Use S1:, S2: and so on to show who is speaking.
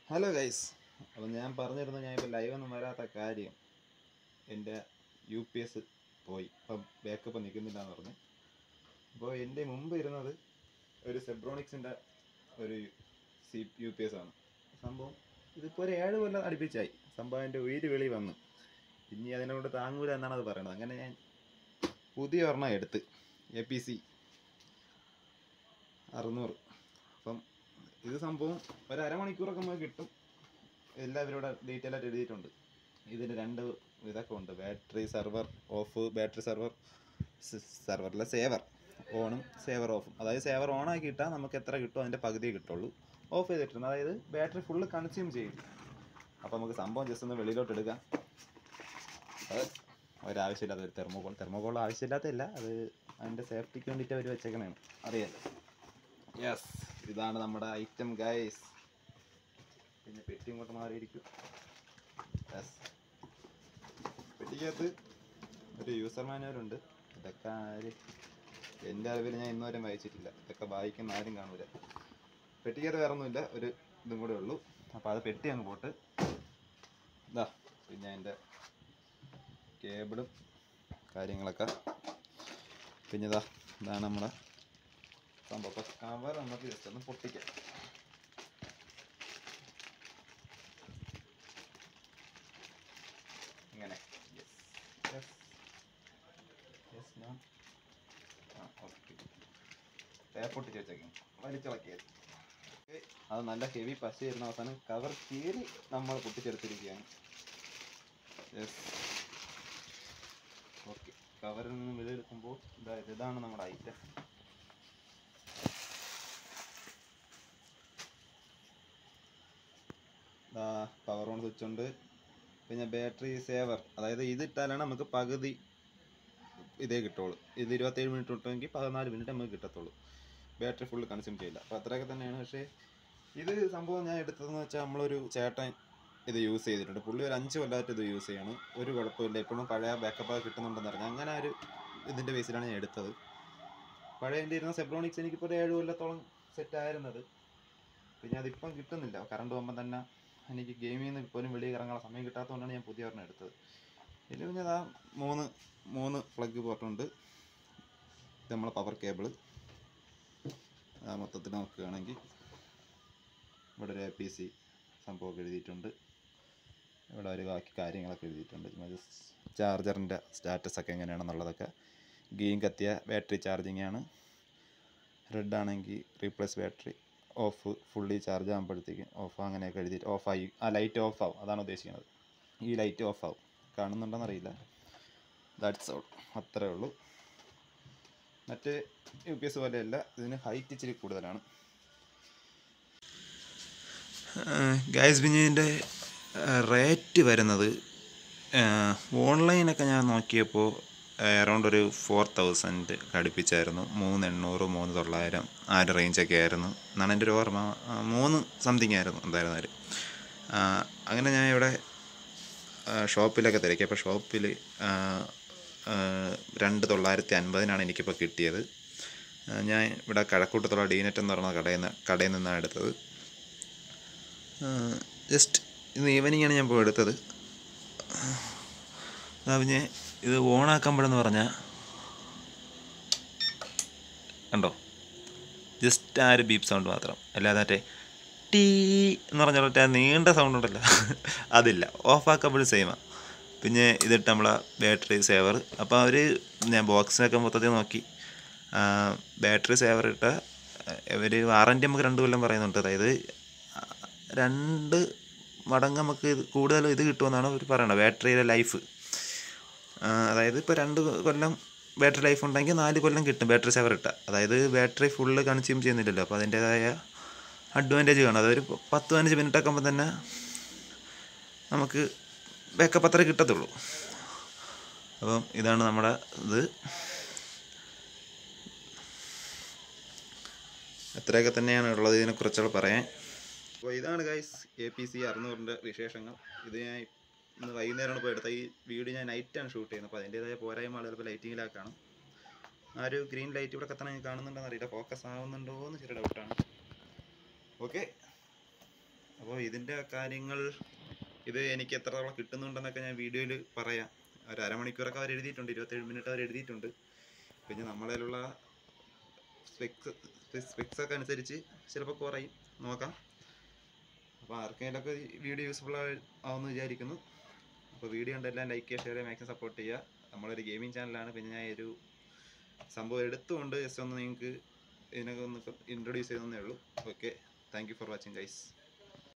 S1: Hello guys. അപ്പോൾ ഞാൻ പറഞ്ഞിരുന്നു ഞാൻ ഇപ്പോൾ ലൈവൊന്നും വരാത്ത കാര്യം എൻ്റെ UPS പോയി, ഇപ്പം ബാക്കപ്പ് നിൽക്കുന്നില്ല എന്ന് പറഞ്ഞു. അപ്പോൾ എൻ്റെ മുമ്പ് ഇരുന്നത് ഒരു സെബ്രോണിക്സിൻ്റെ ഒരു UPS ആണ്. സംഭവം ഇതിപ്പോൾ ഒരു 7 കൊല്ലം അടുപ്പിച്ചായി. സംഭവം എൻ്റെ ഉയിര് വെളി വന്നു. ഇനി അതിനോട് താങ്ങൂല എന്നാണ് അത് പറയുന്നത്. അങ്ങനെ ഞാൻ പുതിയ ഒരെണ്ണം എടുത്ത് APC 600. അപ്പം ഇത് സംഭവം ഒരു അരമണിക്കൂറൊക്കെ നമുക്ക് കിട്ടും. എല്ലാവരോട് ഡീറ്റെയിൽ ആയിട്ട് എഴുതിയിട്ടുണ്ട്. ഇതിന് 2 ഇതൊക്കെ ഉണ്ട്: ബാറ്ററി സെർവർ ഓഫ്, ബാറ്ററി സെർവറിലെ സേവർ ഓണും സേവർ ഓഫും. അതായത് സേവർ ഓൺ ആക്കിയിട്ടാൽ നമുക്ക് എത്ര കിട്ടും അതിൻ്റെ പകുതിയെ കിട്ടുള്ളൂ. ഓഫ് ചെയ്തിട്ടുണ്ട്, അതായത് ബാറ്ററി ഫുള്ള് കൺസ്യൂം ചെയ്യും. അപ്പോൾ നമുക്ക് സംഭവം ജസ്റ്റ് ഒന്ന് വെളിയിലോട്ട് എടുക്കാം. അത് ഒരാവശ്യമില്ലാത്ത ഒരു തെർമോകോൾ ആവശ്യമില്ലാത്തല്ല, അത് അതിൻ്റെ സേഫ്റ്റിക്ക് വേണ്ടിയിട്ട് അവർ വെച്ചേക്കണേണ്, അറിയാലോ. യെസ്, ഇതാണ് നമ്മുടെ ഐറ്റം ഗൈസ്. പിന്നെ പെട്ടി ഇങ്ങോട്ട് മാറിയിരിക്കും. യെസ്, പെട്ടിക്കകത്ത് ഒരു യൂസർ മാനുവലുണ്ട്. ഇതൊക്കെ എൻ്റെ അറിവിൽ ഞാൻ ഇന്നുവരെ വായിച്ചിട്ടില്ല. ഇതൊക്കെ വായിക്കുന്ന ആരും കാണൂല. പെട്ടിക്കകത്ത് വേറെ ഒന്നുമില്ല, ഒരു ഇതും കൂടെ ഉള്ളൂ. അപ്പോൾ അത് പെട്ടി അങ്ങ് പോട്ട്. ഇതാ പിന്നെ അതിൻ്റെ കേബിളും കാര്യങ്ങളൊക്കെ. പിന്നെ ഇതാണ് നമ്മുടെ സംഭവം. അപ്പോൾ കവർ നമുക്ക് ജസ്റ്റ് ഒന്ന് പൊട്ടിക്കാം. ഇങ്ങനെ പൊട്ടിച്ച് വെച്ചേക്കും, വലിച്ചിളക്കിയത്. അത് നല്ല ഹെവി പശ വരുന്ന അവസാനം കവർ കീറി നമ്മൾ പൊട്ടിച്ചെടുത്തിരിക്കുകയാണ്. ഓക്കെ, കവറിൽ നിന്ന് വെളിയെടുക്കുമ്പോൾ ഇതാണ് നമ്മുടെ ഐറ്റം. പവർ ഓൺ സ്വിച്ച് ഉണ്ട്. പിന്നെ ബാറ്ററി സേവർ, അതായത് ഇതിട്ടാലാണ് നമുക്ക് പകുതി ഇതേ കിട്ടുള്ളൂ. ഇത് 27 മിനിറ്റ് കിട്ടുമെങ്കിൽ 14 മിനിറ്റ് നമുക്ക് കിട്ടത്തുള്ളൂ. ബാറ്ററി ഫുള്ള് കൺസ്യൂം ചെയ്യില്ല. അപ്പോൾ അത്രയൊക്കെ തന്നെയാണ്. പക്ഷേ ഇത് സംഭവം ഞാൻ എടുത്തതെന്ന് വെച്ചാൽ നമ്മളൊരു ചേട്ടൻ ഇത് യൂസ് ചെയ്തിട്ടുണ്ട്. പുള്ളി ഒരു 5 കൊല്ലമായിട്ട് ഇത് യൂസ് ചെയ്യാണ്. ഒരു കുഴപ്പമില്ല, ഇപ്പോഴും പഴയ ബാക്കപ്പ് കിട്ടുന്നുണ്ടെന്ന് പറഞ്ഞാൽ അങ്ങനെ ഒരു ഇതിൻ്റെ ബേസിലാണ് ഞാൻ എടുത്തത്. പഴയ എൻ്റെ ഇരുന്ന സെബ്രോണിക്സ് എനിക്കിപ്പോൾ ഒരു 7 കൊല്ലത്തോളം സെറ്റായിരുന്നത്. പിന്നെ അതിപ്പം കിട്ടുന്നില്ല. കറണ്ട് പോകുമ്പോൾ തന്നെ എനിക്ക് ഗെയിമിൽ നിന്ന് പോലും വെളിയിൽ ഇറങ്ങാനുള്ള സമയം കിട്ടാത്തതുകൊണ്ടാണ് ഞാൻ പുതിയ ഒരെണ്ണം എടുത്തത്. ഇതിൽ പിന്നെ മൂന്ന് പ്ലഗ് പോർട്ടുണ്ട്. ഇത് നമ്മളെ പവർ കേബിള്. മൊത്തത്തിൽ നോക്കുകയാണെങ്കിൽ ഇവിടെ ഒരു APC സംഭവമൊക്കെ എഴുതിയിട്ടുണ്ട്. ഇവിടെ ഒരു ബാക്കി കാര്യങ്ങളൊക്കെ എഴുതിയിട്ടുണ്ട്. ചാർജറിൻ്റെ സ്റ്റാറ്റസൊക്കെ എങ്ങനെയാണെന്നുള്ളതൊക്കെ. ഗ്രീൻ കത്തിയ ബാറ്ററി ചാർജിങ് ആണ്. റെഡ് ആണെങ്കിൽ replace battery, of fully charge ആകുമ്പോഴത്തേക്കും ഓഫ്, അങ്ങനെയൊക്കെ എഴുതിയിട്ട് ഓഫായി. ലൈറ്റ് ഓഫ് ആവും, അതാണ് ഉദ്ദേശിക്കുന്നത്. ഈ ലൈറ്റ് ഓഫ് ആവും, കാണുന്നുണ്ടോയെന്നറിയില്ല. ദാറ്റ്സ് ഓൾ, അത്രേ ഉള്ളൂ. മറ്റ് UPS പോലെയല്ല, ഇതിന് ഹൈറ്റ് ഇച്ചിരി കൂടുതലാണ്. ഗൈസ്, പിന്നെ ഇതിൻ്റെ റേറ്റ് വരുന്നത് ഓൺലൈനൊക്കെ ഞാൻ നോക്കിയപ്പോൾ അറൗണ്ട് ഒരു 4000 അടുപ്പിച്ചായിരുന്നു. 3800, 3900 ആ ഒരു റേഞ്ചൊക്കെ ആയിരുന്നു എന്നാണ് എൻ്റെ ഒരു ഓർമ്മ. 3 സംതിങ് ആയിരുന്നു എന്തായിരുന്നാലും. അങ്ങനെ ഞാൻ ഇവിടെ ഷോപ്പിലൊക്കെ തിരക്കി. അപ്പോൾ ഷോപ്പിൽ 2950 എനിക്കിപ്പോൾ കിട്ടിയത്. ഞാൻ ഇവിടെ കഴക്കൂട്ടത്തുള്ള ഡീനെറ്റ് എന്ന് പറഞ്ഞ കടയിൽ നിന്നാണ് എടുത്തത്. ജസ്റ്റ് ഇന്ന് ഈവനിങ്ങാണ് ഞാൻ പോയി എടുത്തത്. പിന്നെ ഇത് ഓണാക്കുമ്പോഴെന്ന് പറഞ്ഞാൽ കണ്ടോ, ജസ്റ്റ് ആ ഒരു ബീപ്പ് സൗണ്ട് മാത്രം, അല്ലാതെ മറ്റേ ടീ എന്ന് പറഞ്ഞിട്ട് ആ നീണ്ട സൗണ്ട് ഉണ്ടല്ലോ അതില്ല. ഓഫാക്കുമ്പോഴും സെയിമാണ്. പിന്നെ ഇതിട്ട് നമ്മളെ ബാറ്ററി സേവർ. അപ്പോൾ ഞാൻ ബോക്സിനൊക്കെ മൊത്തത്തിൽ നോക്കി, ബാറ്ററി സേവർ ഇട്ട ഒരു വാറൻറ്റി നമുക്ക് 2 കൊല്ലം പറയുന്നുണ്ട്. അതായത് 2 മടങ്ങ് നമുക്ക് കൂടുതൽ ഇത് കിട്ടുമെന്നാണ് അവർ പറയുന്നത്, ബാറ്ററിയുടെ ലൈഫ്. അതായത് ഇപ്പോൾ 2 കൊല്ലം ബാറ്ററി ലൈഫ് ഉണ്ടെങ്കിൽ 4 കൊല്ലം കിട്ടും ബാറ്ററി സേവർ ഇട്ടാൽ. അതായത് ബാറ്ററി ഫുള്ള് കൺസ്യൂം ചെയ്യുന്നില്ലല്ലോ, അപ്പോൾ അതിൻ്റേതായ അഡ്വാൻറ്റേജ് കാണും. അതൊരു 10-15 മിനിറ്റ് ആക്കുമ്പോൾ തന്നെ നമുക്ക് ബാക്കപ്പ് അത്രേ കിട്ടത്തുള്ളൂ. അപ്പം ഇതാണ് നമ്മുടെ ഇത്. എത്രയൊക്കെ തന്നെയാണ് ഉള്ളത് ഇതിനെക്കുറിച്ചുള്ള പറയാൻ. അപ്പോൾ ഇതാണ് ഗൈസ് APC 600 വിശേഷങ്ങൾ. ഇത് ഞാൻ ഇന്ന് വൈകുന്നേരമാണ് പോയി എടുത്തത്. ഈ വീഡിയോ ഞാൻ നൈറ്റാണ് ഷൂട്ട് ചെയ്യുന്നത്. അപ്പോൾ അതിൻ്റേതായ പോരായ്മകൾ ചിലപ്പോൾ ലൈറ്റിങ്ങിലാണ് കാണും. ആ ഒരു ഗ്രീൻ ലൈറ്റ് ഇവിടെ കത്തണം കാണുന്നുണ്ടോയെന്ന് അറിയില്ല. ഫോക്കസ് ആവുന്നുണ്ടോ എന്ന് ചെറിയ ഡൗട്ടാണ്. ഓക്കെ. അപ്പോൾ ഇതിൻ്റെ കാര്യങ്ങൾ ഇത് എനിക്ക് എത്രത്തോളം കിട്ടുന്നുണ്ടെന്നൊക്കെ ഞാൻ വീഡിയോയിൽ പറയാം. ഒരു അരമണിക്കൂറൊക്കെ അവർ എഴുതിയിട്ടുണ്ട്, 27 മിനിറ്റ് അവർ എഴുതിയിട്ടുണ്ട്. പിന്നെ നമ്മളതിലുള്ള സ്പെക്സൊക്കെ അനുസരിച്ച് ചിലപ്പോൾ കുറയും, നോക്കാം. അപ്പോൾ ആർക്കെങ്കിലുമൊക്കെ വീഡിയോ യൂസ്ഫുൾ ആവുമെന്ന് വിചാരിക്കുന്നു. അപ്പോൾ വീഡിയോ ഉണ്ടെല്ലാം ലൈക്ക് ചെയ്യുക, ഷെയർ ചെയ്യുക, മാക്സിമം സപ്പോർട്ട് ചെയ്യുക. നമ്മളൊരു ഗെയിമിംഗ് ചാനലാണ്. പിന്നെ ഞാൻ ഒരു സംഭവം എടുത്തുകൊണ്ട് ജസ്റ്റ് ഒന്ന് നിങ്ങൾക്ക് ഇതിനൊക്കെ ഒന്ന് ഇൻട്രൊഡ്യൂസ് ചെയ്തതേ ഉള്ളൂ. Okay, thank you for watching guys.